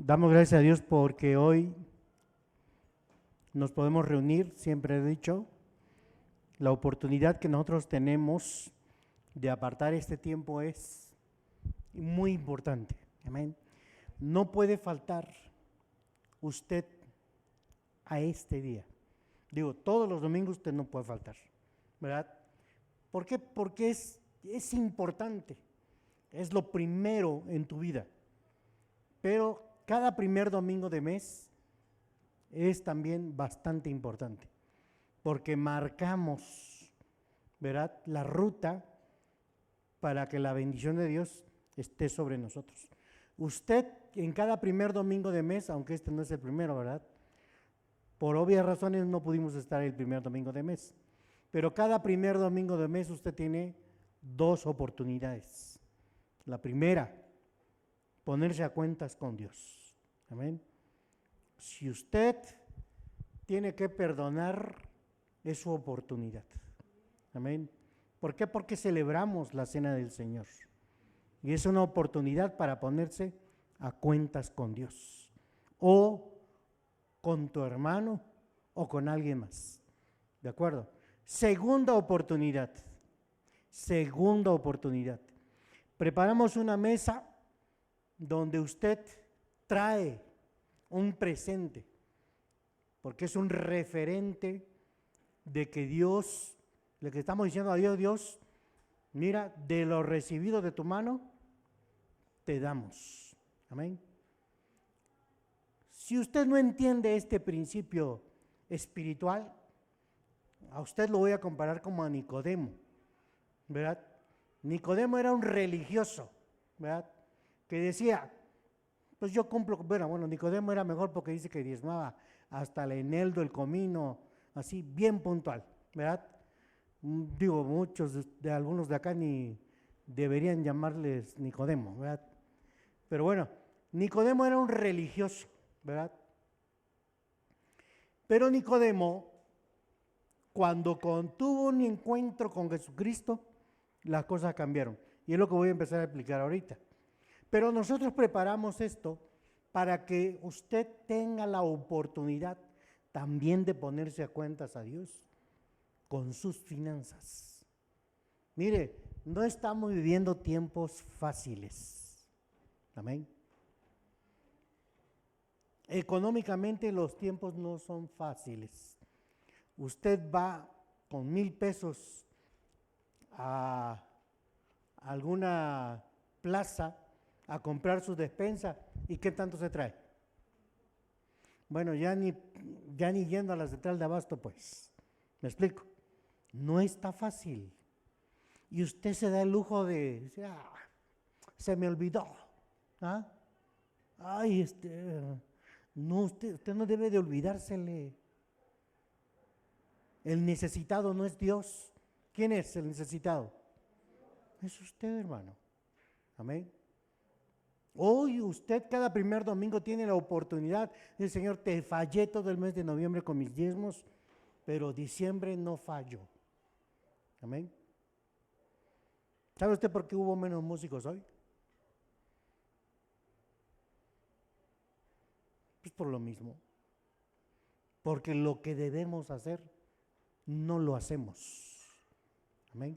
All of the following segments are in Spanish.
Damos gracias a Dios porque hoy nos podemos reunir, siempre he dicho, la oportunidad que nosotros tenemos de apartar este tiempo es muy importante. Amén. No puede faltar usted a este día. Digo, todos los domingos usted no puede faltar, ¿verdad? ¿Por qué? Porque es importante, es lo primero en tu vida. Pero cada primer domingo de mes es también bastante importante, porque marcamos, ¿verdad?, la ruta para que la bendición de Dios esté sobre nosotros. Usted en cada primer domingo de mes, aunque este no es el primero, ¿verdad?, por obvias razones no pudimos estar el primer domingo de mes, pero cada primer domingo de mes usted tiene dos oportunidades. La primera, ponerse a cuentas con Dios. Amén. Si usted tiene que perdonar, es su oportunidad. Amén. ¿Por qué? Porque celebramos la cena del Señor. Y es una oportunidad para ponerse a cuentas con Dios. O con tu hermano o con alguien más. ¿De acuerdo? Segunda oportunidad. Segunda oportunidad. Preparamos una mesa donde usted trae un presente, porque es un referente de que Dios, le que estamos diciendo a Dios, Dios, mira, de lo recibido de tu mano, te damos. Amén. Si usted no entiende este principio espiritual, a usted lo voy a comparar como a Nicodemo, ¿verdad? Nicodemo era un religioso, ¿verdad?, que decía, pues yo cumplo, bueno, Nicodemo era mejor porque dice que diezmaba hasta el eneldo, el comino, así bien puntual, ¿verdad? Digo, muchos de algunos de acá ni deberían llamarles Nicodemo, ¿verdad? Pero bueno, Nicodemo era un religioso, ¿verdad? Pero Nicodemo, cuando tuvo un encuentro con Jesucristo, las cosas cambiaron. Y es lo que voy a empezar a explicar ahorita. Pero nosotros preparamos esto para que usted tenga la oportunidad también de ponerse a cuentas a Dios con sus finanzas. Mire, no estamos viviendo tiempos fáciles. Amén. Económicamente los tiempos no son fáciles. Usted va con 1,000 pesos a alguna plaza a comprar su despensa, ¿y qué tanto se trae? Bueno, ya ni yendo a la central de abasto, pues, ¿me explico? No está fácil. Y usted se da el lujo de decir, se me olvidó. ¿Ah? Ay, no, usted no debe de olvidársele. El necesitado no es Dios. ¿Quién es el necesitado? Es usted, hermano. Amén. Hoy usted cada primer domingo tiene la oportunidad de, Señor, te fallé todo el mes de noviembre con mis diezmos, pero diciembre no fallo. Amén. ¿Sabe usted por qué hubo menos músicos hoy? Pues por lo mismo. Porque lo que debemos hacer, no lo hacemos. Amén.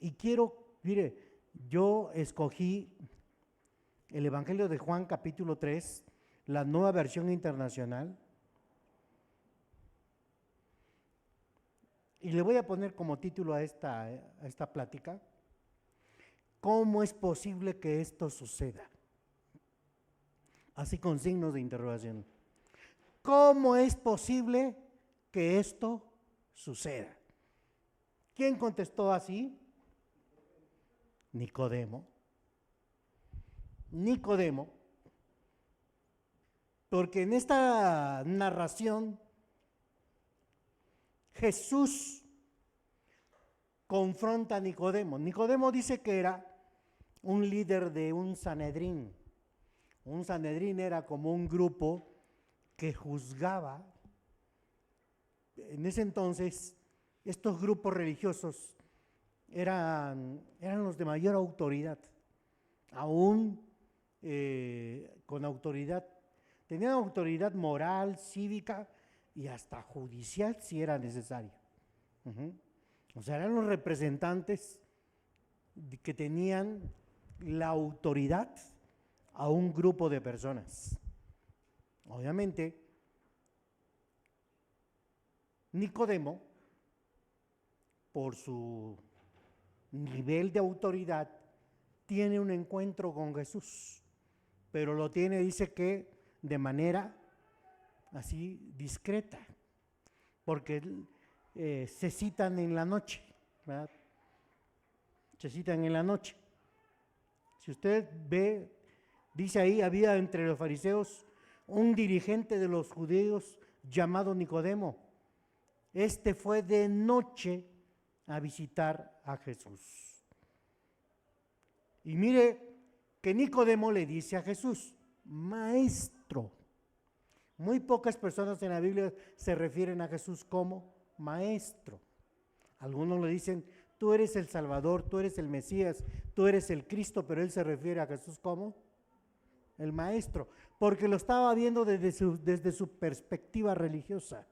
Y quiero, mire, yo escogí el Evangelio de Juan capítulo 3, la Nueva Versión Internacional, y le voy a poner como título a esta plática, ¿cómo es posible que esto suceda? Así con signos de interrogación. ¿Cómo es posible que esto suceda? ¿Quién contestó así? Nicodemo. Nicodemo, porque en esta narración Jesús confronta a Nicodemo. Nicodemo dice que era un líder de un Sanedrín. Un Sanedrín era como un grupo que juzgaba. En ese entonces, estos grupos religiosos eran los de mayor autoridad, aún con autoridad, tenían autoridad moral, cívica y hasta judicial si era necesario. O sea, eran los representantes que tenían la autoridad a un grupo de personas. Obviamente, Nicodemo, por su nivel de autoridad, tiene un encuentro con Jesús, pero lo tiene, dice que de manera así discreta, porque se citan en la noche, ¿verdad? Se citan en la noche. Si usted ve, dice ahí, había entre los fariseos un dirigente de los judíos llamado Nicodemo. Este fue de noche a visitar a Jesús. Y mire que Nicodemo le dice a Jesús, maestro. Muy pocas personas en la Biblia se refieren a Jesús como maestro. Algunos le dicen, tú eres el Salvador, tú eres el Mesías, tú eres el Cristo, pero él se refiere a Jesús como el maestro, porque lo estaba viendo desde su perspectiva religiosa.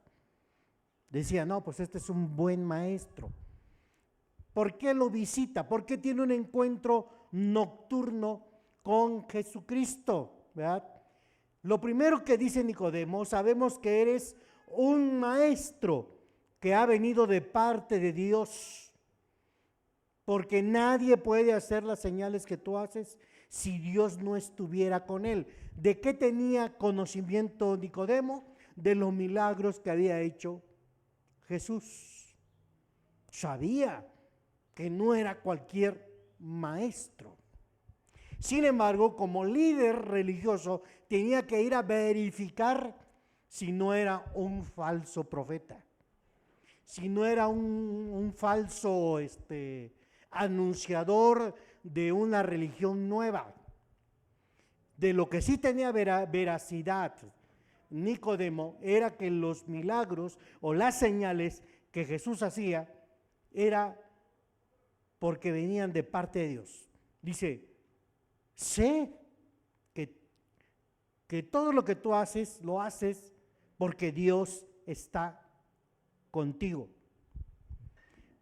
Decía, no, pues este es un buen maestro. ¿Por qué lo visita? ¿Por qué tiene un encuentro nocturno con Jesucristo? ¿Verdad? Lo primero que dice Nicodemo, sabemos que eres un maestro que ha venido de parte de Dios, porque nadie puede hacer las señales que tú haces si Dios no estuviera con él. ¿De qué tenía conocimiento Nicodemo? De los milagros que había hecho Jesús. Sabía que no era cualquier maestro. Sin embargo, como líder religioso, tenía que ir a verificar si no era un falso profeta, si no era un falso anunciador de una religión nueva. De lo que sí tenía veracidad Nicodemo era que los milagros o las señales que Jesús hacía era porque venían de parte de Dios. Dice, sé que todo lo que tú haces, lo haces porque Dios está contigo.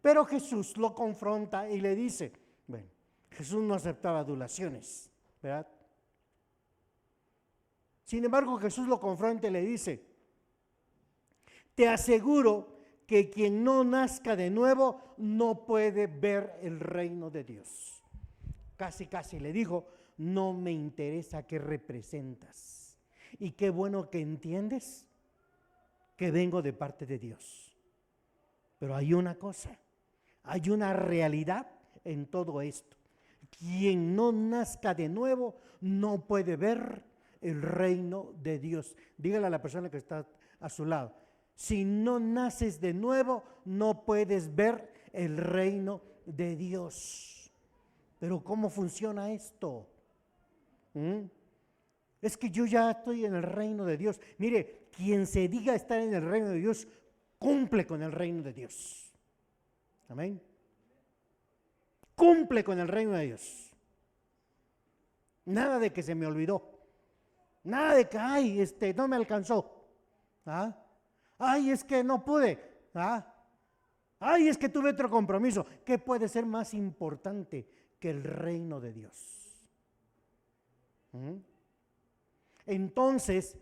Pero Jesús lo confronta y le dice, bueno, Jesús no aceptaba adulaciones, ¿verdad? Sin embargo, Jesús lo confronta y le dice, te aseguro que quien no nazca de nuevo no puede ver el reino de Dios. Casi le dijo, no me interesa qué representas. Y qué bueno que entiendes que vengo de parte de Dios. Pero hay una cosa, hay una realidad en todo esto. Quien no nazca de nuevo no puede ver el reino de Dios. Dígale a la persona que está a su lado, si no naces de nuevo, no puedes ver el reino de Dios. Pero ¿cómo funciona esto? Es que yo ya estoy en el reino de Dios. Mire, quien se diga estar en el reino de Dios, cumple con el reino de Dios. Amén. Cumple con el reino de Dios. Nada de que se me olvidó. Nada de que, ay, no me alcanzó. ¿Ah? Ay, es que no pude. ¿Ah? Ay, es que tuve otro compromiso. ¿Qué puede ser más importante que el reino de Dios? Entonces,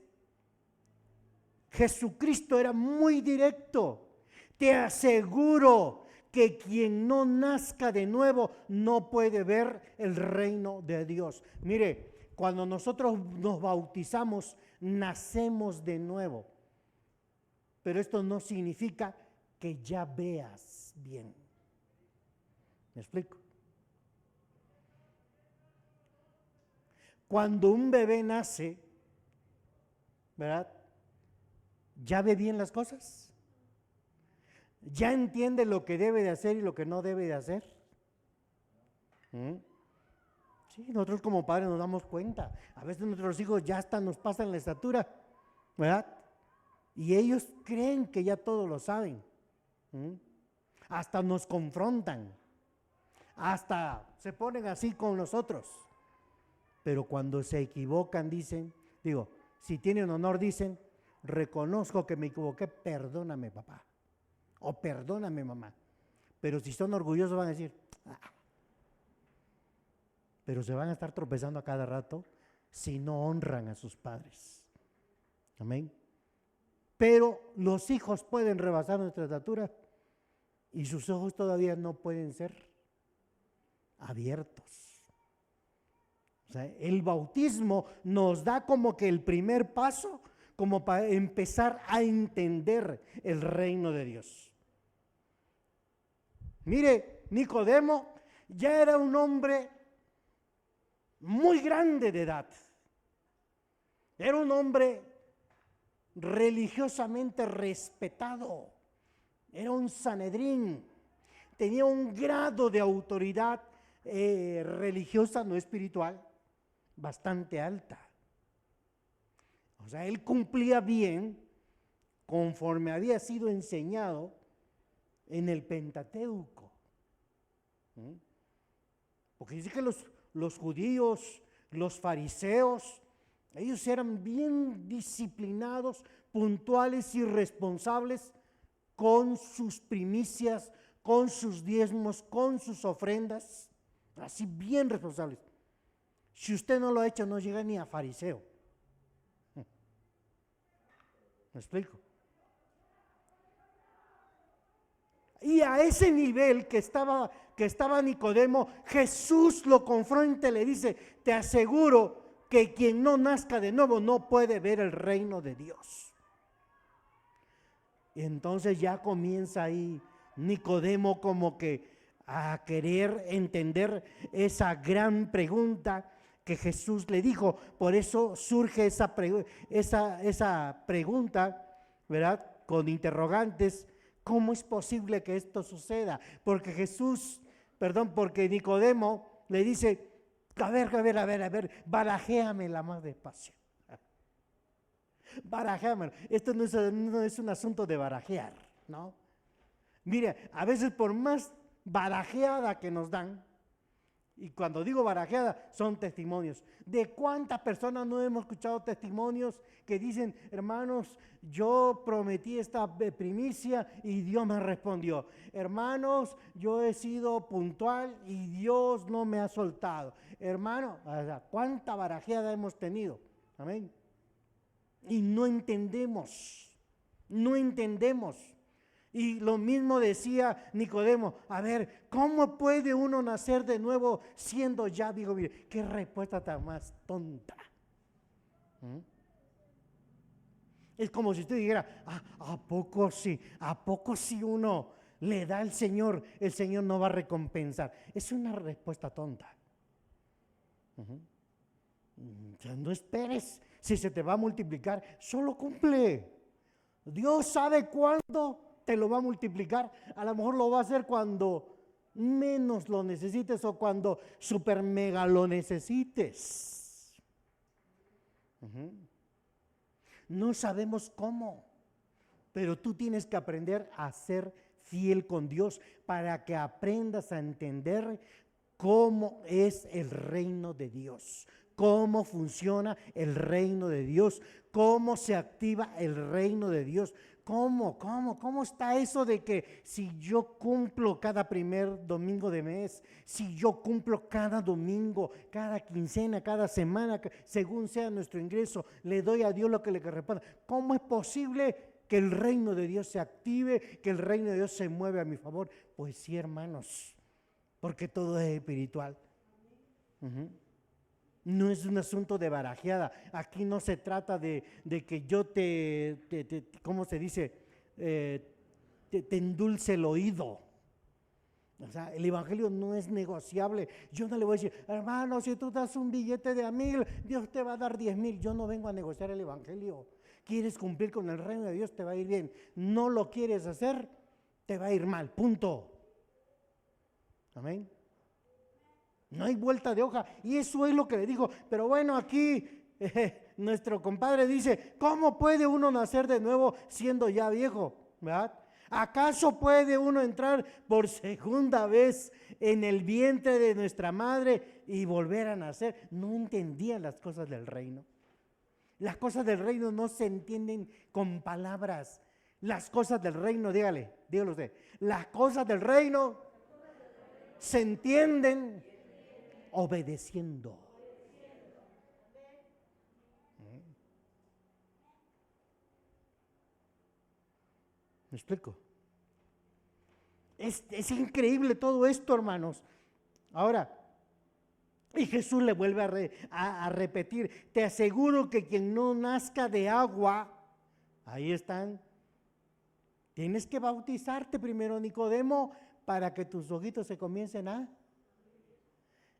Jesucristo era muy directo. Te aseguro que quien no nazca de nuevo no puede ver el reino de Dios. Mire, cuando nosotros nos bautizamos, nacemos de nuevo. Pero esto no significa que ya veas bien. ¿Me explico? Cuando un bebé nace, ¿verdad? ¿Ya ve bien las cosas? ¿Ya entiende lo que debe de hacer y lo que no debe de hacer? Sí, nosotros como padres nos damos cuenta. A veces nuestros hijos ya hasta nos pasan la estatura, ¿verdad? Y ellos creen que ya todo lo saben. Hasta nos confrontan. Hasta se ponen así con nosotros. pero cuando se equivocan dicen, si tienen honor dicen, reconozco que me equivoqué, perdóname papá, o perdóname mamá. Pero si son orgullosos van a decir, pero se van a estar tropezando a cada rato si no honran a sus padres. Amén. Pero los hijos pueden rebasar nuestra estatura y sus ojos todavía no pueden ser abiertos. O sea, el bautismo nos da como que el primer paso, como para empezar a entender el reino de Dios. Mire, Nicodemo ya era un hombre muy grande de edad. Era un hombre religiosamente respetado. Era un Sanedrín. Tenía un grado de autoridad religiosa, no espiritual, bastante alta. O sea, él cumplía bien conforme había sido enseñado en el Pentateuco. Porque dice que los judíos, los fariseos, ellos eran bien disciplinados, puntuales y responsables con sus primicias, con sus diezmos, con sus ofrendas, así bien responsables. Si usted no lo ha hecho, no llega ni a fariseo. ¿Me explico? Y a ese nivel que estaba Nicodemo, Jesús lo confronta y le dice, te aseguro que quien no nazca de nuevo no puede ver el reino de Dios. Y entonces ya comienza ahí Nicodemo como que a querer entender esa gran pregunta que Jesús le dijo. Por eso surge esa pregunta, ¿verdad? Con interrogantes. ¿Cómo es posible que esto suceda? Porque porque Nicodemo le dice, a ver, barajéamela más despacio. Barajéamela. Esto no es un asunto de barajear, ¿no? Mire, a veces por más barajeada que nos dan, y cuando digo barajeada, son testimonios. ¿De cuántas personas no hemos escuchado testimonios que dicen, hermanos, yo prometí esta primicia y Dios me respondió? Hermanos, yo he sido puntual y Dios no me ha soltado. Hermano, ¿cuánta barajeada hemos tenido? Amén. Y no entendemos. Y lo mismo decía Nicodemo, a ver, ¿cómo puede uno nacer de nuevo siendo ya viejo? Qué respuesta tan más tonta. Es como si usted dijera, ¿a poco sí? ¿A poco si uno le da al Señor, el Señor no va a recompensar? Es una respuesta tonta. O sea, no esperes, si se te va a multiplicar, solo cumple. Dios sabe cuándo te lo va a multiplicar. A lo mejor lo va a hacer cuando menos lo necesites o cuando super mega lo necesites. No sabemos cómo, pero tú tienes que aprender a ser fiel con Dios para que aprendas a entender cómo es el reino de Dios, cómo funciona el reino de Dios, cómo se activa el reino de Dios. ¿Cómo está eso de que si yo cumplo cada primer domingo de mes, si yo cumplo cada domingo, cada quincena, cada semana, según sea nuestro ingreso, le doy a Dios lo que le corresponde? ¿Cómo es posible que el reino de Dios se active, que el reino de Dios se mueve a mi favor? Pues sí, hermanos, porque todo es espiritual. No es un asunto de barajeada. Aquí no se trata de que yo ¿cómo se dice? Te endulce el oído. O sea, el evangelio no es negociable. Yo no le voy a decir, hermano, si tú das un billete de $1,000, Dios te va a dar 10,000. Yo no vengo a negociar el evangelio. ¿Quieres cumplir con el reino de Dios? Te va a ir bien. No lo quieres hacer, te va a ir mal. Punto. Amén. No hay vuelta de hoja. Y eso es lo que le digo. Pero bueno, aquí nuestro compadre dice, ¿cómo puede uno nacer de nuevo siendo ya viejo? ¿Verdad? ¿Acaso puede uno entrar por segunda vez en el vientre de nuestra madre y volver a nacer? No entendían las cosas del reino. Las cosas del reino no se entienden con palabras. Las cosas del reino, dígalo usted, las cosas del reino se entienden obedeciendo. ¿Me explico? Es increíble todo esto, hermanos. Ahora, y Jesús le vuelve a repetir, te aseguro que quien no nazca de agua, ahí están, tienes que bautizarte primero, Nicodemo, para que tus ojitos se comiencen a...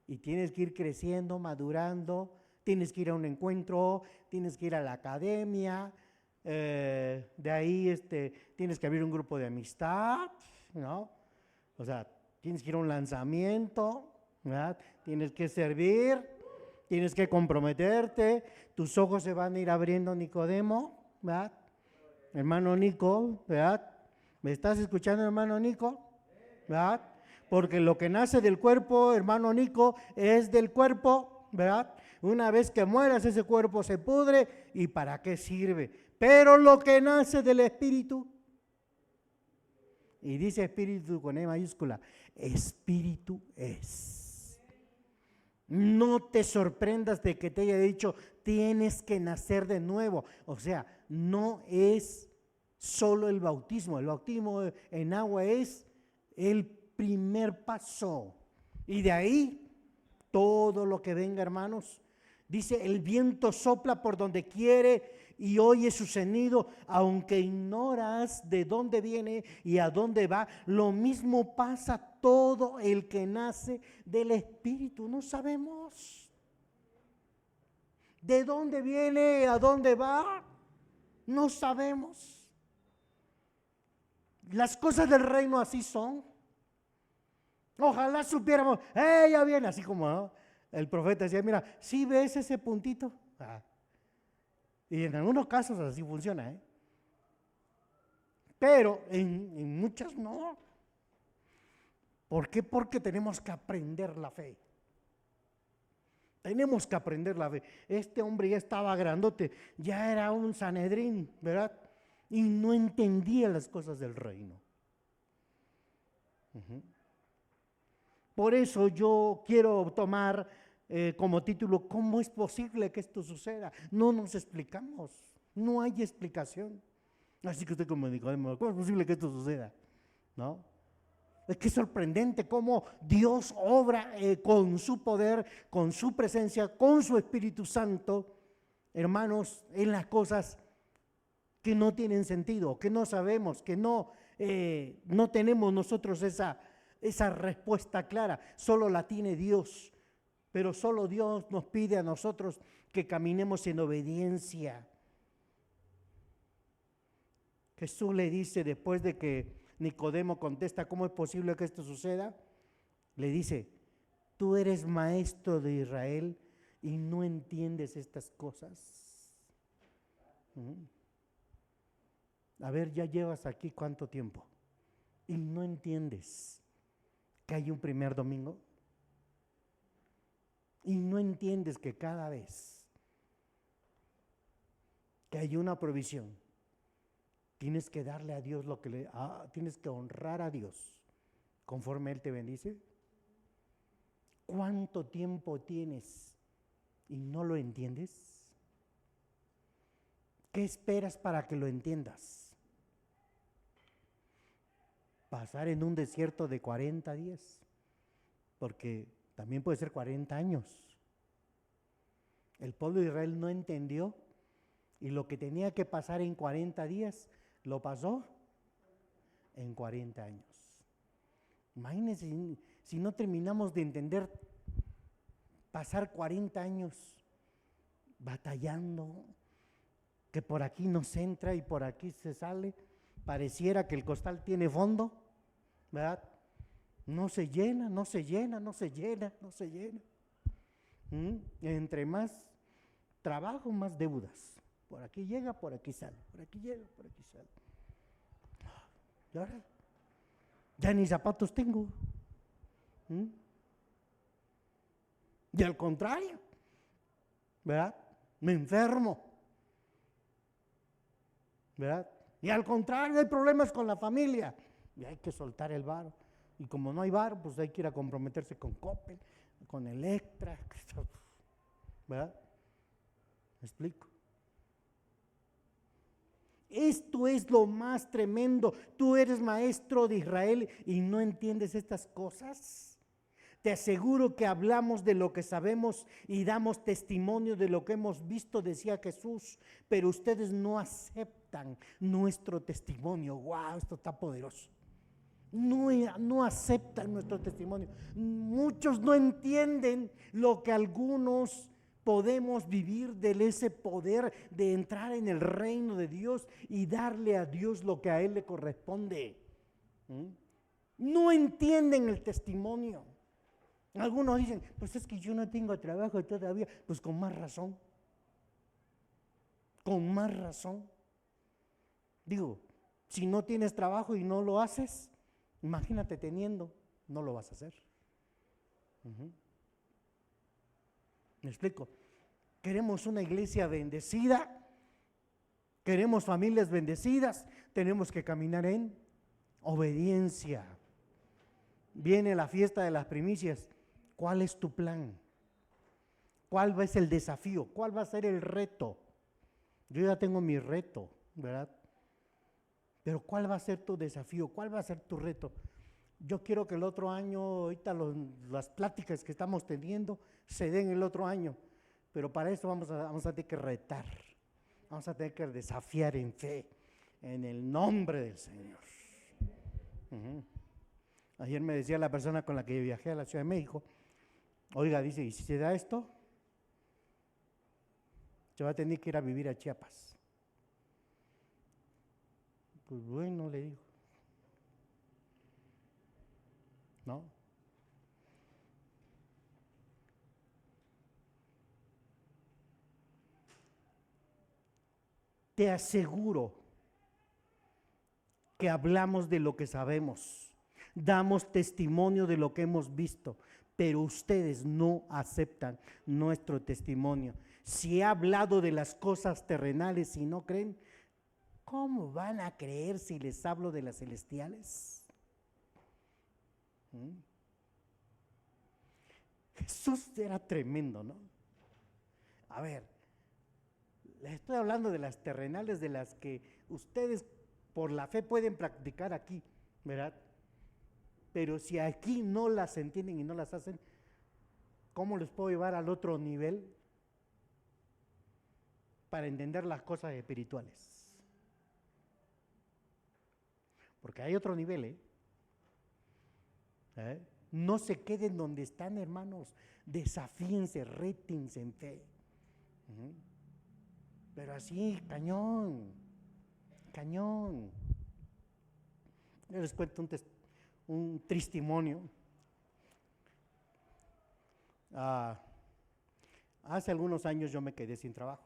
Y tienes que ir creciendo, madurando, tienes que ir a un encuentro, tienes que ir a la academia, de ahí tienes que abrir un grupo de amistad, ¿no? O sea, tienes que ir a un lanzamiento, ¿verdad? Tienes que servir, tienes que comprometerte, tus ojos se van a ir abriendo, Nicodemo, ¿verdad? Hermano Nico, ¿verdad? ¿Me estás escuchando, hermano Nico? ¿Verdad? Porque lo que nace del cuerpo, hermano Nico, es del cuerpo, ¿verdad? Una vez que mueras, ese cuerpo se pudre, ¿y para qué sirve? Pero lo que nace del espíritu, y dice espíritu con E mayúscula, espíritu es. No te sorprendas de que te haya dicho, tienes que nacer de nuevo. O sea, no es solo el bautismo en agua es el primer paso. Y de ahí, todo lo que venga, hermanos. Dice, el viento sopla por donde quiere y oye su sonido, aunque ignoras de dónde viene y a dónde va. Lo mismo pasa todo el que nace del Espíritu. No sabemos de dónde viene, a dónde va. No sabemos. Las cosas del reino así son. Ojalá supiéramos, ya viene, así como, ¿no? El profeta decía, mira, ¿sí ves ese puntito? Y en algunos casos así funciona, pero en muchas no. ¿Por qué? Porque tenemos que aprender la fe. Tenemos que aprender la fe. Este hombre ya estaba grandote, ya era un Sanedrín, ¿verdad? Y no entendía las cosas del reino. Por eso yo quiero tomar como título, ¿cómo es posible que esto suceda? No nos explicamos, no hay explicación. Así que usted como dijo, ¿cómo es posible que esto suceda? ¿No? Es que es sorprendente cómo Dios obra con su poder, con su presencia, con su Espíritu Santo, hermanos, en las cosas que no tienen sentido, que no sabemos, que no tenemos nosotros esa respuesta clara, solo la tiene Dios. Pero solo Dios nos pide a nosotros que caminemos en obediencia. Jesús le dice, después de que Nicodemo contesta, ¿cómo es posible que esto suceda? Le dice, tú eres maestro de Israel y no entiendes estas cosas. A ver, ya llevas aquí cuánto tiempo y no entiendes que hay un primer domingo. Y no entiendes que cada vez que hay una provisión, tienes que darle a Dios lo que tienes que honrar a Dios conforme Él te bendice. ¿Cuánto tiempo tienes y no lo entiendes? ¿Qué esperas para que lo entiendas? Pasar en un desierto de 40 días, porque también puede ser 40 años. El pueblo de Israel no entendió y lo que tenía que pasar en 40 días, lo pasó en 40 años. Imagínense si no terminamos de entender, pasar 40 años batallando, que por aquí nos entra y por aquí se sale, pareciera que el costal tiene fondo, ¿verdad? No se llena, no se llena, no se llena, no se llena. Entre más trabajo, más deudas. Por aquí llega, por aquí sale, por aquí llega, por aquí sale. ¿Y ahora? Ya ni zapatos tengo. ¿Mm? Y al contrario, ¿verdad? Me enfermo, ¿verdad? Y al contrario, hay problemas con la familia y hay que soltar el varo. Y como no hay varo, pues hay que ir a comprometerse con Coppel, con Electra, ¿verdad? ¿Me explico? Esto es lo más tremendo. Tú eres maestro de Israel y no entiendes estas cosas. Te aseguro que hablamos de lo que sabemos y damos testimonio de lo que hemos visto, decía Jesús, pero ustedes no aceptan nuestro testimonio. ¡Wow! Esto está poderoso. No aceptan nuestro testimonio. Muchos no entienden lo que algunos podemos vivir de ese poder de entrar en el reino de Dios y darle a Dios lo que a Él le corresponde. No entienden el testimonio. Algunos dicen, pues es que yo no tengo trabajo todavía. Pues con más razón. Con más razón. Digo, si no tienes trabajo y no lo haces, imagínate teniendo, no lo vas a hacer. ¿Me explico? Queremos una iglesia bendecida, queremos familias bendecidas, tenemos que caminar en obediencia. Viene la fiesta de las primicias. ¿Cuál es tu plan? ¿Cuál va a ser el desafío? ¿Cuál va a ser el reto? Yo ya tengo mi reto, ¿verdad? Pero ¿cuál va a ser tu desafío? ¿Cuál va a ser tu reto? Yo quiero que el otro año, ahorita las pláticas que estamos teniendo se den el otro año, pero para eso vamos a tener que retar, vamos a tener que desafiar en fe, en el nombre del Señor. Ayer me decía la persona con la que viajé a la Ciudad de México, oiga, dice, ¿y si se da esto? Se va a tener que ir a vivir a Chiapas. Pues bueno, le digo. ¿No? Te aseguro que hablamos de lo que sabemos, damos testimonio de lo que hemos visto, pero ustedes no aceptan nuestro testimonio. Si he hablado de las cosas terrenales y no creen, ¿cómo van a creer si les hablo de las celestiales? Jesús era tremendo, ¿no? A ver, les estoy hablando de las terrenales, de las que ustedes por la fe pueden practicar aquí, ¿verdad? Pero si aquí no las entienden y no las hacen, ¿cómo les puedo llevar al otro nivel para entender las cosas espirituales? Porque hay otro nivel, No se queden donde están, hermanos. Desafíense, rétense en fe. Pero así, cañón. Yo les cuento un testimonio. Hace algunos años yo me quedé sin trabajo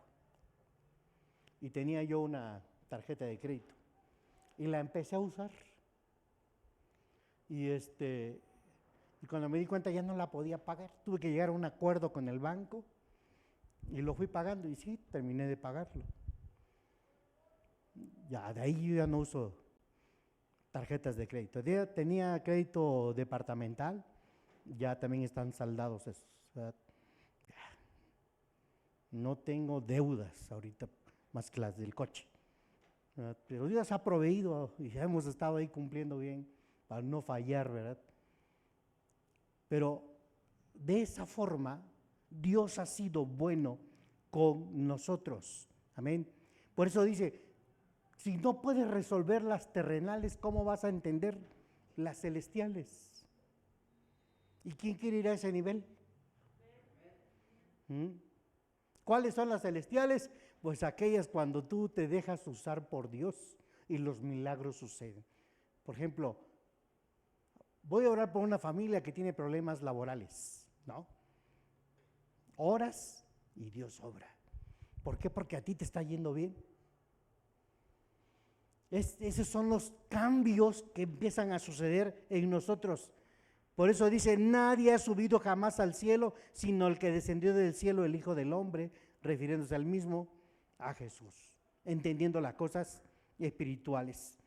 y tenía yo una tarjeta de crédito y la empecé a usar. Y cuando me di cuenta ya no la podía pagar, tuve que llegar a un acuerdo con el banco y lo fui pagando y sí, terminé de pagarlo. Ya, de ahí yo ya no uso tarjetas de crédito. Tenía crédito departamental, ya también están saldados esos. No tengo deudas ahorita más que las del coche. Pero Dios ha proveído y hemos estado ahí cumpliendo bien para no fallar, ¿verdad? Pero de esa forma Dios ha sido bueno con nosotros. Amén. Por eso dice, si no puedes resolver las terrenales, ¿cómo vas a entender las celestiales? ¿Y quién quiere ir a ese nivel? ¿Cuáles son las celestiales? Pues aquellas cuando tú te dejas usar por Dios y los milagros suceden. Por ejemplo, voy a orar por una familia que tiene problemas laborales, ¿no? Oras y Dios obra. ¿Por qué? Porque a ti te está yendo bien. Esos son los cambios que empiezan a suceder en nosotros. Por eso dice, nadie ha subido jamás al cielo, sino el que descendió del cielo, el Hijo del Hombre, refiriéndose al mismo, a Jesús, entendiendo las cosas espirituales.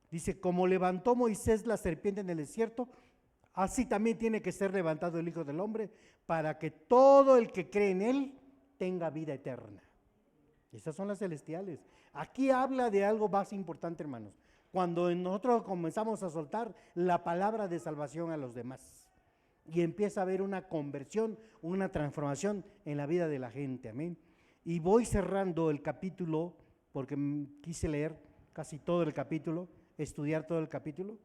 Dice, como levantó Moisés la serpiente en el desierto, así también tiene que ser levantado el Hijo del Hombre, para que todo el que cree en Él tenga vida eterna. Esas son las celestiales. Aquí habla de algo más importante, hermanos. Cuando nosotros comenzamos a soltar la palabra de salvación a los demás y empieza a haber una conversión, una transformación en la vida de la gente, amén. Y voy cerrando el capítulo porque quise leer casi todo el capítulo, estudiar todo el capítulo,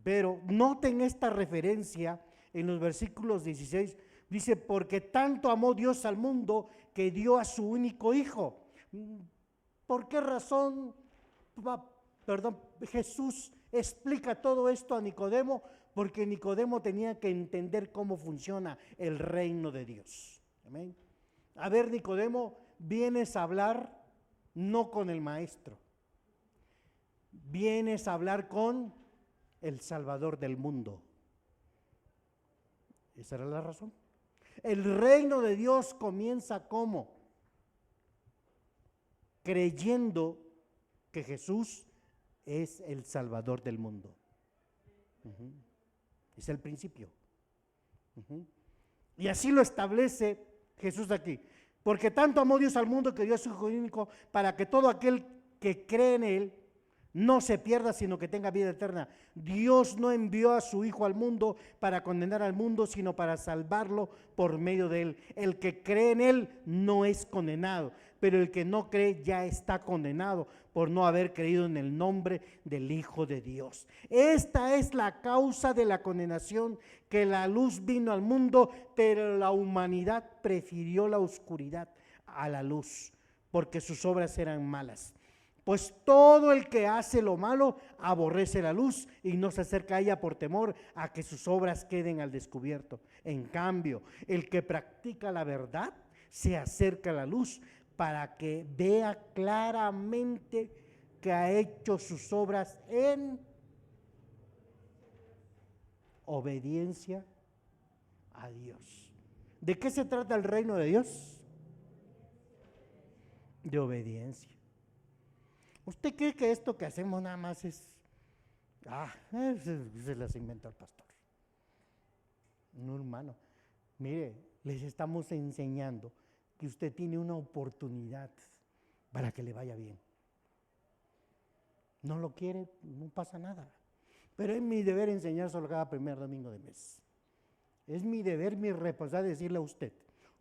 pero noten esta referencia en los versículos 16, dice, porque tanto amó Dios al mundo que dio a su único hijo. ¿Por qué razón, Jesús explica todo esto a Nicodemo? Porque Nicodemo tenía que entender cómo funciona el reino de Dios. Amén. A ver, Nicodemo, vienes a hablar no con el maestro, vienes a hablar con el Salvador del mundo. Esa era la razón. El reino de Dios comienza ¿cómo? Creyendo que Jesús es el Salvador del mundo. Es el principio. Y así lo establece Jesús aquí. Porque tanto amó Dios al mundo que dio a su Hijo único para que todo aquel que cree en Él no se pierda, sino que tenga vida eterna. Dios no envió a su Hijo al mundo para condenar al mundo, sino para salvarlo por medio de Él. El que cree en Él no es condenado, pero el que no cree ya está condenado por no haber creído en el nombre del Hijo de Dios. Esta es la causa de la condenación, que la luz vino al mundo, pero la humanidad prefirió la oscuridad a la luz, porque sus obras eran malas. Pues todo el que hace lo malo aborrece la luz y no se acerca a ella por temor a que sus obras queden al descubierto. En cambio, el que practica la verdad se acerca a la luz para que vea claramente que ha hecho sus obras en obediencia a Dios. ¿De qué se trata el reino de Dios? De obediencia. ¿Usted cree que esto que hacemos nada más es, se las inventó el pastor? No, hermano. Mire, les estamos enseñando que usted tiene una oportunidad para que le vaya bien. No lo quiere, no pasa nada. Pero es mi deber enseñárselo cada primer domingo de mes. Es mi deber, mi responsabilidad decirle a usted,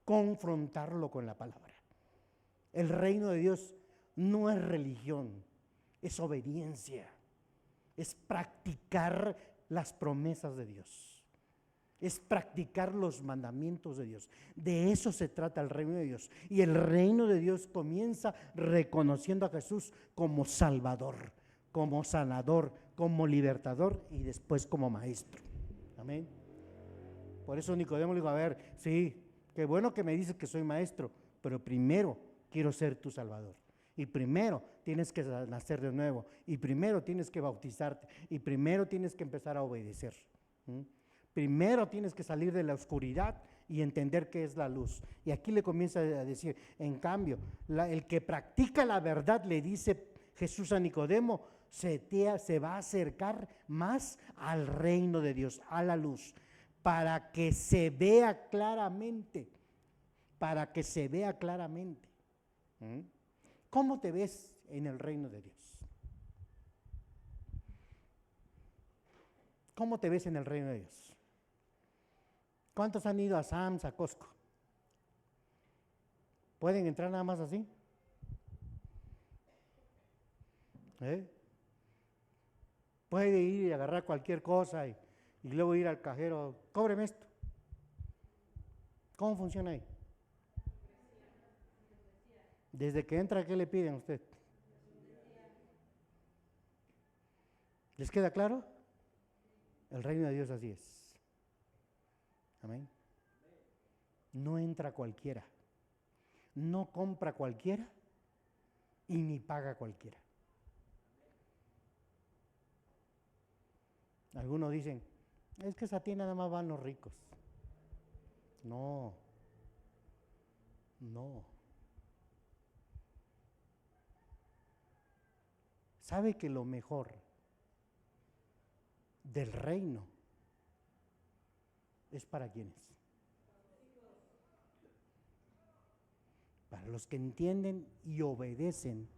confrontarlo con la palabra. El reino de Dios no es religión, es obediencia, es practicar las promesas de Dios, es practicar los mandamientos de Dios. De eso se trata el reino de Dios. Y el reino de Dios comienza reconociendo a Jesús como Salvador, como sanador, como libertador y después como maestro. Amén. Por eso Nicodemo le dijo, a ver, sí, qué bueno que me dices que soy maestro, pero primero quiero ser tu Salvador. Y primero tienes que nacer de nuevo, y primero tienes que bautizarte, y primero tienes que empezar a obedecer. Primero tienes que salir de la oscuridad y entender qué es la luz. Y aquí le comienza a decir, en cambio, el que practica la verdad, le dice Jesús a Nicodemo, se va a acercar más al reino de Dios, a la luz, para que se vea claramente, para que se vea claramente. ¿Cómo te ves en el reino de Dios? ¿Cómo te ves en el reino de Dios? ¿Cuántos han ido a Sam's, a Costco? ¿Pueden entrar nada más así? Puede ir y agarrar cualquier cosa y luego ir al cajero, cóbreme esto. ¿Cómo funciona ahí? Desde que entra, ¿qué le piden a usted? ¿Les queda claro? El reino de Dios así es. Amén. No entra cualquiera, no compra cualquiera y ni paga cualquiera. Algunos dicen, es que esa tienda nada más van los ricos. No, no. ¿Sabe que lo mejor del reino es para quienes? Para los que entienden y obedecen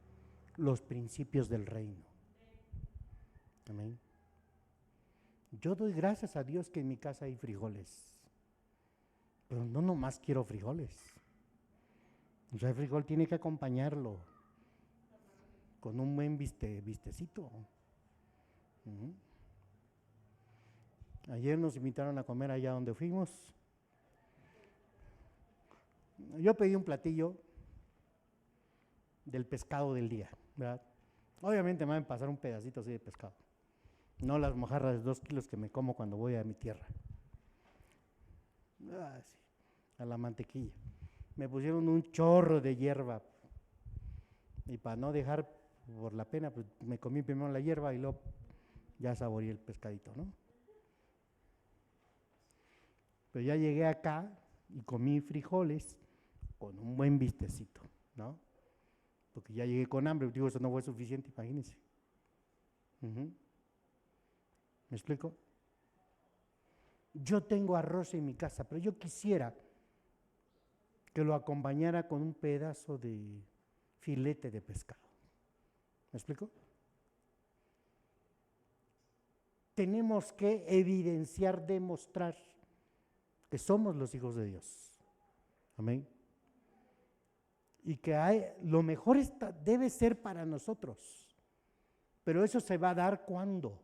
los principios del reino. Amén. Yo doy gracias a Dios que en mi casa hay frijoles, pero no nomás quiero frijoles. O sea, el frijol tiene que acompañarlo con un buen vistecito. Ayer nos invitaron a comer allá donde fuimos. Yo pedí un platillo del pescado del día, ¿verdad? Obviamente me van a pasar un pedacito así de pescado, no las mojarras de 2 kilos que me como cuando voy a mi tierra. Sí, a la mantequilla. Me pusieron un chorro de hierba y para no dejar por la pena, pues me comí primero la hierba y luego ya saboreé el pescadito, ¿no? Pero ya llegué acá y comí frijoles con un buen vistecito, ¿no? Porque ya llegué con hambre, digo, eso no fue suficiente, imagínense. ¿Me explico? Yo tengo arroz en mi casa, pero yo quisiera que lo acompañara con un pedazo de filete de pescado. ¿Me explico? Tenemos que evidenciar, demostrar que somos los hijos de Dios. Amén. Y que lo mejor debe ser para nosotros. Pero eso se va a dar ¿cuándo?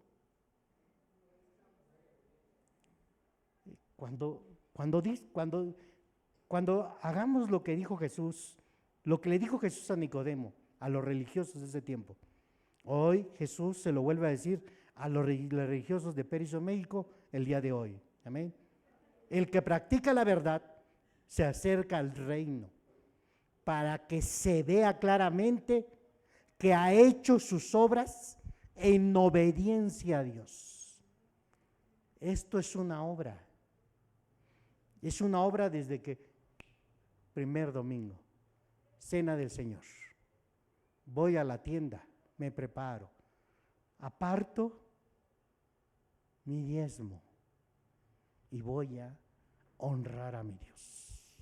Cuando hagamos lo que dijo Jesús, lo que le dijo Jesús a Nicodemo, a los religiosos de ese tiempo. Hoy Jesús se lo vuelve a decir a los religiosos de Periso, México, el día de hoy. Amén. El que practica la verdad se acerca al reino para que se vea claramente que ha hecho sus obras en obediencia a Dios. Esto es una obra. Es una obra desde que primer domingo, cena del Señor. Voy a la tienda, me preparo, aparto mi diezmo y voy a honrar a mi Dios.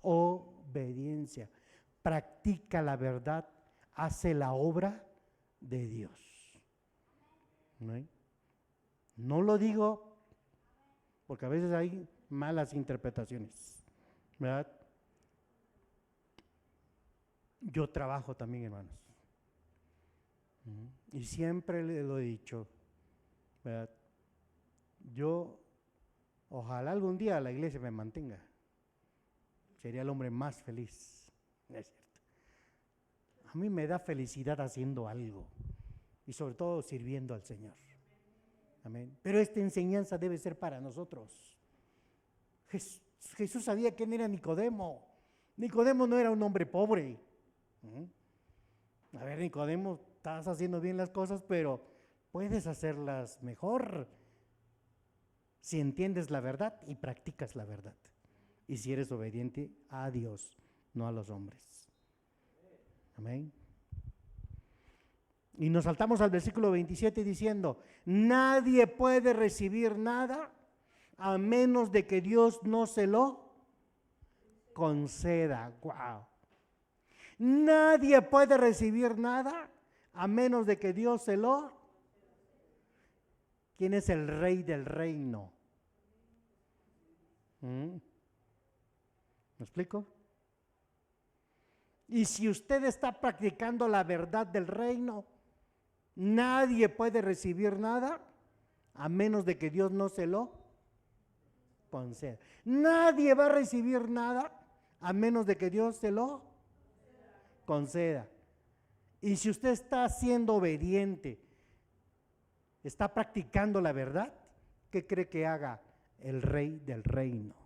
Obediencia. Practica la verdad, hace la obra de Dios. No lo digo porque a veces hay malas interpretaciones, ¿verdad? Yo trabajo también, hermanos. Y siempre le lo he dicho, ¿verdad? Yo, ojalá algún día la iglesia me mantenga. Sería el hombre más feliz. Es cierto. A mí me da felicidad haciendo algo y sobre todo sirviendo al Señor. Amén. Pero esta enseñanza debe ser para nosotros. Jesús sabía quién era Nicodemo. Nicodemo no era un hombre pobre. A ver, Nicodemo, estás haciendo bien las cosas, pero puedes hacerlas mejor si entiendes la verdad y practicas la verdad. Y si eres obediente a Dios, no a los hombres. Amén. Y nos saltamos al versículo 27 diciendo, nadie puede recibir nada a menos de que Dios no se lo conceda. Wow. Nadie puede recibir nada a menos de que Dios se lo. ¿Quién es el rey del reino? ¿Me explico? Y si usted está practicando la verdad del reino, nadie puede recibir nada a menos de que Dios no se lo conceda. Nadie va a recibir nada a menos de que Dios se lo conceda. Y si usted está siendo obediente, está practicando la verdad, ¿qué cree que haga el rey del reino?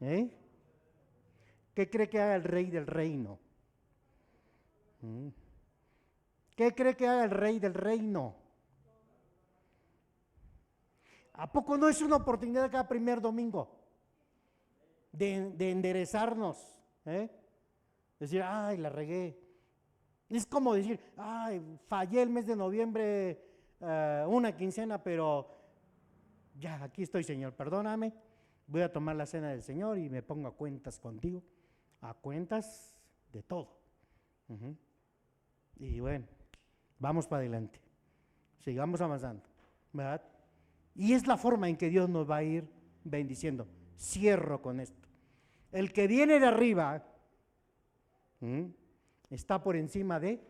¿Qué cree que haga el rey del reino? ¿Qué cree que haga el rey del reino? ¿A poco no es una oportunidad cada primer domingo de enderezarnos? Decir, ay, la regué. Es como decir, ay, fallé el mes de noviembre, una quincena, pero ya, aquí estoy, Señor, perdóname, voy a tomar la cena del Señor y me pongo a cuentas contigo, a cuentas de todo. Y bueno, vamos para adelante, sigamos avanzando, ¿verdad? Y es la forma en que Dios nos va a ir bendiciendo. Cierro con esto. El que viene de arriba está por encima de...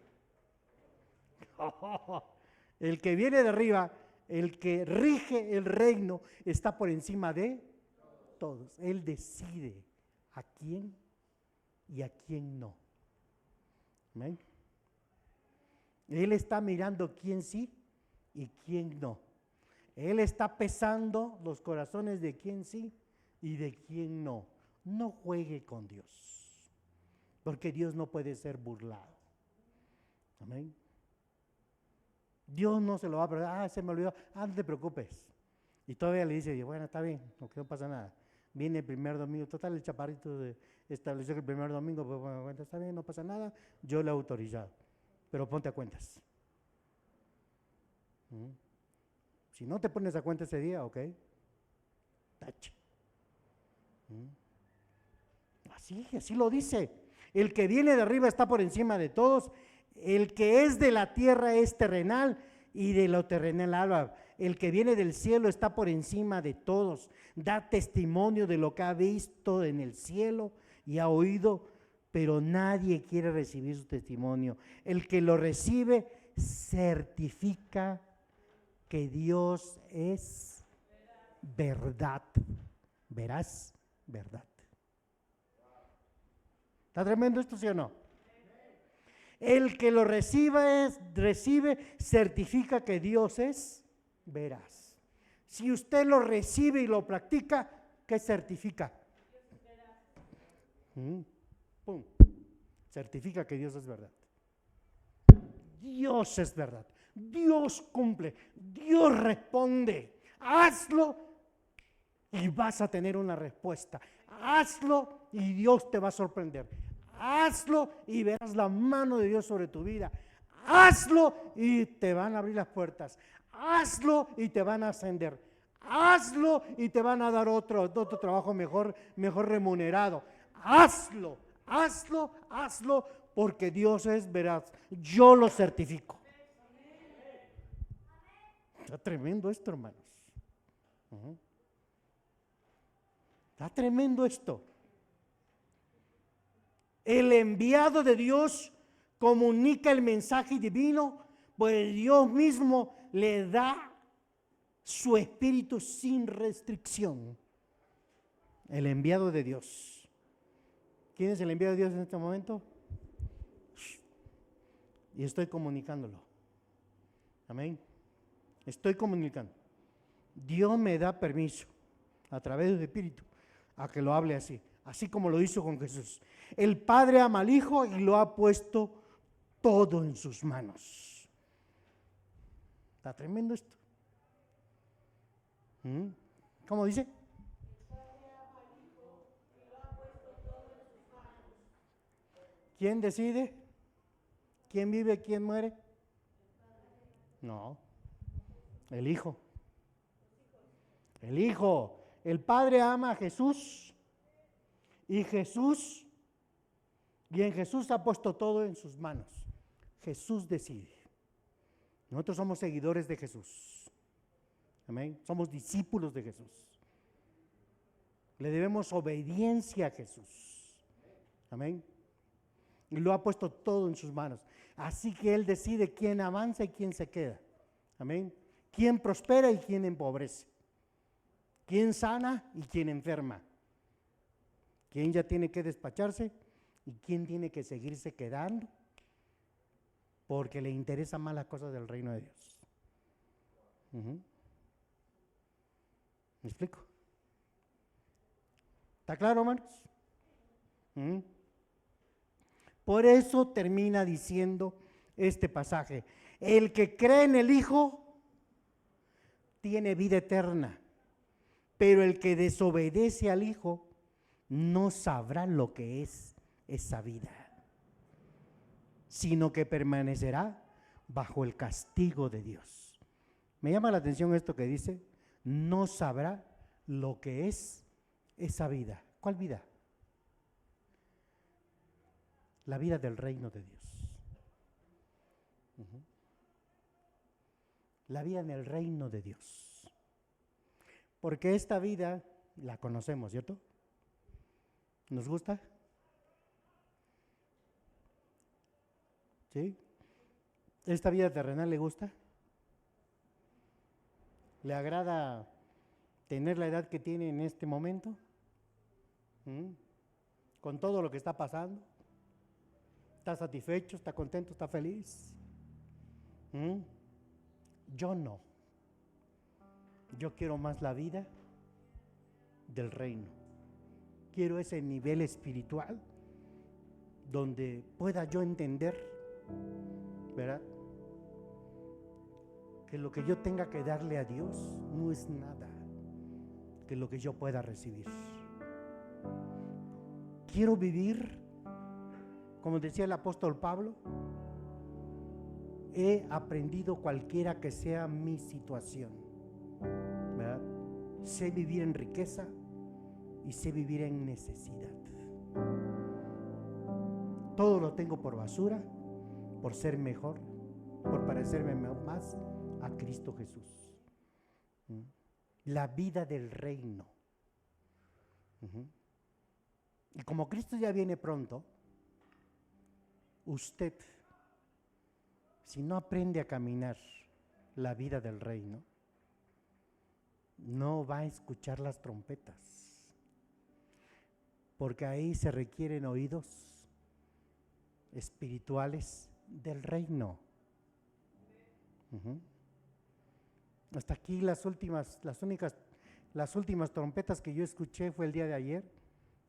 El que viene de arriba, el que rige el reino, está por encima de todos. Él decide a quién y a quién no. ¿Amén? Él está mirando quién sí y quién no. Él está pesando los corazones de quién sí y de quién no. No juegue con Dios, porque Dios no puede ser burlado. Amén. Dios no se lo va a perder. Se me olvidó. No te preocupes. Y todavía le dice, bueno, está bien, no pasa nada. Viene el primer domingo, total, el chaparrito estableció que el primer domingo, pues bueno, está bien, no pasa nada, yo le he autorizado. Pero ponte a cuentas. Si no te pones a cuenta ese día, ok, tache. Así lo dice. El que viene de arriba está por encima de todos. El que es de la tierra es terrenal y de lo terrenal habla. El que viene del cielo está por encima de todos. Da testimonio de lo que ha visto en el cielo y ha oído, pero nadie quiere recibir su testimonio. El que lo recibe certifica que Dios es verdad. Verás, verdad. ¿Está tremendo esto, sí o no? El que lo recibe, certifica que Dios es veraz. Si usted lo recibe y lo practica, ¿qué certifica? Pum. Certifica que Dios es verdad. Dios es verdad. Dios cumple. Dios responde. Hazlo y vas a tener una respuesta. Hazlo y Dios te va a sorprender. Hazlo y verás la mano de Dios sobre tu vida. Hazlo y te van a abrir las puertas. Hazlo y te van a ascender. Hazlo y te van a dar otro trabajo mejor remunerado. Hazlo, porque Dios es veraz. Yo lo certifico. Está tremendo esto, hermanos. Está tremendo esto. El enviado de Dios comunica el mensaje divino, pues Dios mismo le da su espíritu sin restricción. El enviado de Dios. ¿Quién es el enviado de Dios en este momento? Y estoy comunicándolo. Amén. Estoy comunicando. Dios me da permiso a través del espíritu a que lo hable así como lo hizo con Jesús. El Padre ama al Hijo y lo ha puesto todo en sus manos. Está tremendo esto. ¿Cómo dice? ¿Quién decide? ¿Quién vive? ¿Quién muere? No, el Hijo. El Hijo. El Padre ama a Jesús y en Jesús ha puesto todo en sus manos. Jesús decide. Nosotros somos seguidores de Jesús. Amén. Somos discípulos de Jesús. Le debemos obediencia a Jesús. Amén. Y lo ha puesto todo en sus manos. Así que Él decide quién avanza y quién se queda. Amén. Quién prospera y quién empobrece. Quién sana y quién enferma. Quién ya tiene que despacharse y quién tiene que seguirse quedando porque le interesan más las cosas del reino de Dios. ¿Me explico? ¿Está claro, hermanos? Por eso termina diciendo este pasaje: el que cree en el Hijo tiene vida eterna, pero el que desobedece al Hijo no sabrá lo que es esa vida, sino que permanecerá bajo el castigo de Dios. Me llama la atención esto que dice, no sabrá lo que es esa vida. ¿Cuál vida? La vida del reino de Dios. La vida en el reino de Dios. Porque esta vida la conocemos, ¿cierto? ¿Nos gusta? ¿Sí? ¿Esta vida terrenal le gusta? ¿Le agrada tener la edad que tiene en este momento? Con todo lo que está pasando. ¿Está satisfecho? ¿Está contento? ¿Está feliz? Yo no. Yo quiero más la vida del reino. Quiero ese nivel espiritual donde pueda yo entender, ¿verdad?, que lo que yo tenga que darle a Dios no es nada que lo que yo pueda recibir. Quiero vivir, como decía el apóstol Pablo, he aprendido cualquiera que sea mi situación, ¿verdad? Sé vivir en riqueza y sé vivir en necesidad. Todo lo tengo por basura, por ser mejor, por parecerme más a Cristo Jesús. La vida del reino. Y como Cristo ya viene pronto, usted, si no aprende a caminar la vida del reino, no va a escuchar las trompetas, porque ahí se requieren oídos espirituales del reino. Hasta aquí las últimas trompetas que yo escuché fue el día de ayer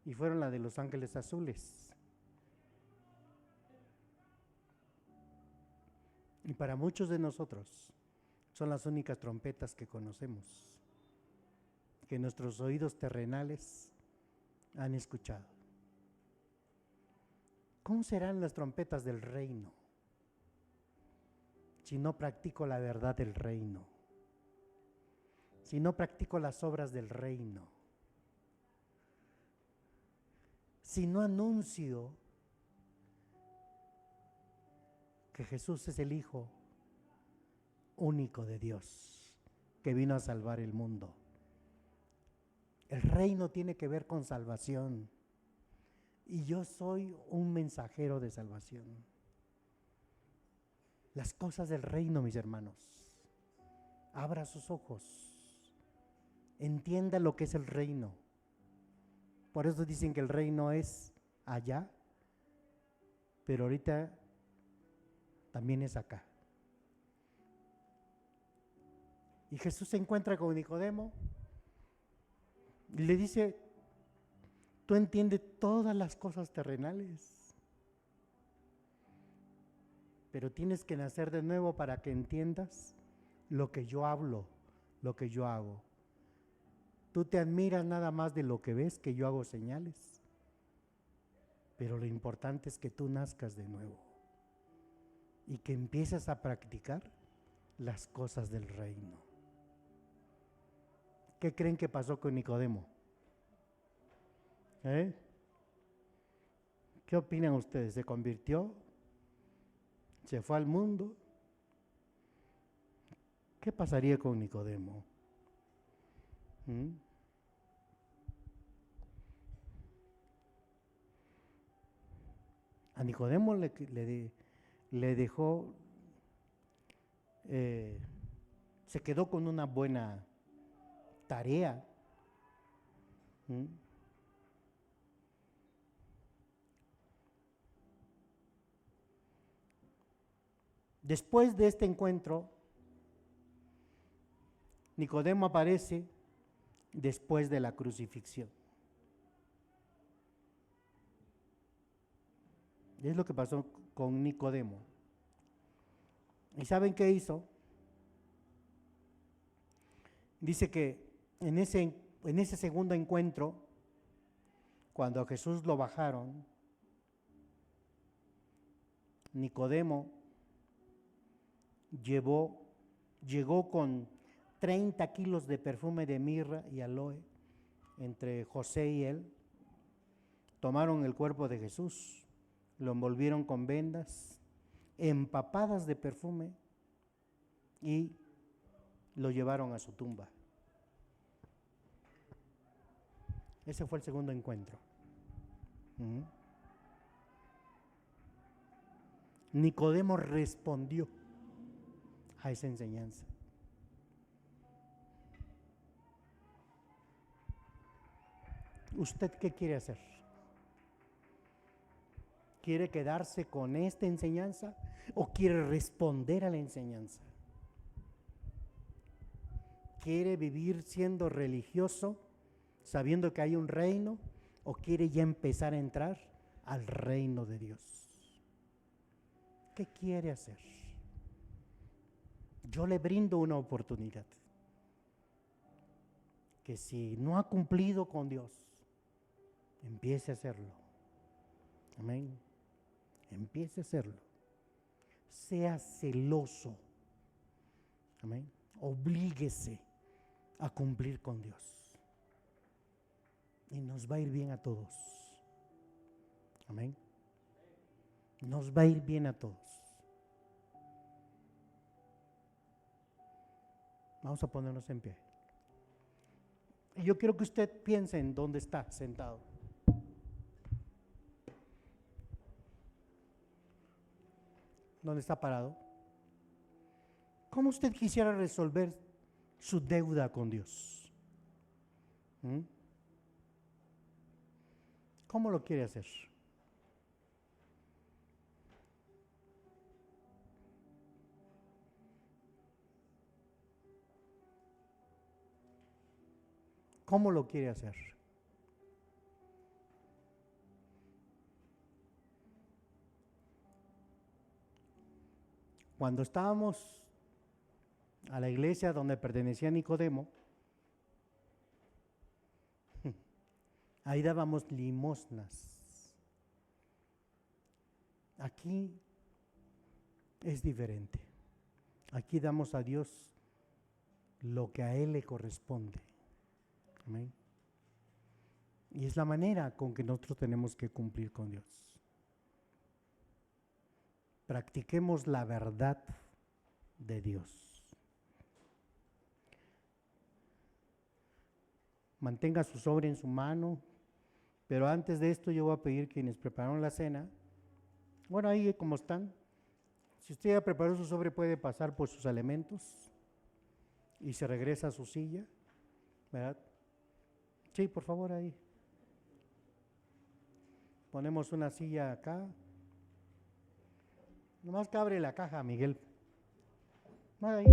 y fueron la de los ángeles azules. Y para muchos de nosotros son las únicas trompetas que conocemos, que nuestros oídos terrenales han escuchado. ¿Cómo serán las trompetas del reino si no practico la verdad del reino? Si no practico las obras del reino, si no anuncio que Jesús es el Hijo único de Dios, que vino a salvar el mundo. El reino tiene que ver con salvación, y yo soy un mensajero de salvación. Las cosas del reino, mis hermanos, abra sus ojos. Entienda lo que es el reino. Por eso dicen que el reino es allá, pero ahorita también es acá. Y Jesús se encuentra con Nicodemo y le dice, tú entiendes todas las cosas terrenales, pero tienes que nacer de nuevo para que entiendas lo que yo hablo, lo que yo hago. Tú te admiras nada más de lo que ves, que yo hago señales, pero lo importante es que tú nazcas de nuevo y que empieces a practicar las cosas del reino. ¿Qué creen que pasó con Nicodemo? ¿Qué opinan ustedes? ¿Se convirtió? ¿Se fue al mundo? ¿Qué pasaría con Nicodemo? A Nicodemo le dejó, se quedó con una buena tarea. Después de este encuentro, Nicodemo aparece después de la crucifixión. Es lo que pasó con Nicodemo. ¿Y saben qué hizo? Dice que en ese segundo encuentro, cuando a Jesús lo bajaron, Nicodemo llegó con 30 kilos de perfume de mirra y aloe entre José y él. Tomaron el cuerpo de Jesús, lo envolvieron con vendas empapadas de perfume y lo llevaron a su tumba. Ese fue el segundo encuentro. Nicodemo respondió a esa enseñanza. ¿Usted qué quiere hacer? ¿Quiere quedarse con esta enseñanza o quiere responder a la enseñanza? ¿Quiere vivir siendo religioso, sabiendo que hay un reino, o quiere ya empezar a entrar al reino de Dios? ¿Qué quiere hacer? Yo le brindo una oportunidad. Que si no ha cumplido con Dios, empiece a hacerlo. Amén. Empiece a hacerlo. Sea celoso. Amén. Oblíguese a cumplir con Dios. Y nos va a ir bien a todos. Amén. Nos va a ir bien a todos. Vamos a ponernos en pie. Y yo quiero que usted piense en dónde está sentado. ¿Dónde está parado? ¿Cómo usted quisiera resolver su deuda con Dios? ¿Cómo lo quiere hacer? ¿Cómo lo quiere hacer? Cuando estábamos a la iglesia donde pertenecía Nicodemo, ahí dábamos limosnas. Aquí es diferente. Aquí damos a Dios lo que a Él le corresponde. Amén. Y es la manera con que nosotros tenemos que cumplir con Dios. Practiquemos la verdad de Dios. Mantenga su sobre en su mano, pero antes de esto yo voy a pedir quienes prepararon la cena, bueno, ahí como están, si usted ya preparó su sobre puede pasar por sus elementos y se regresa a su silla, ¿verdad? Sí, por favor, ahí. Ponemos una silla acá. Nomás que abre la caja, Miguel. No, ahí.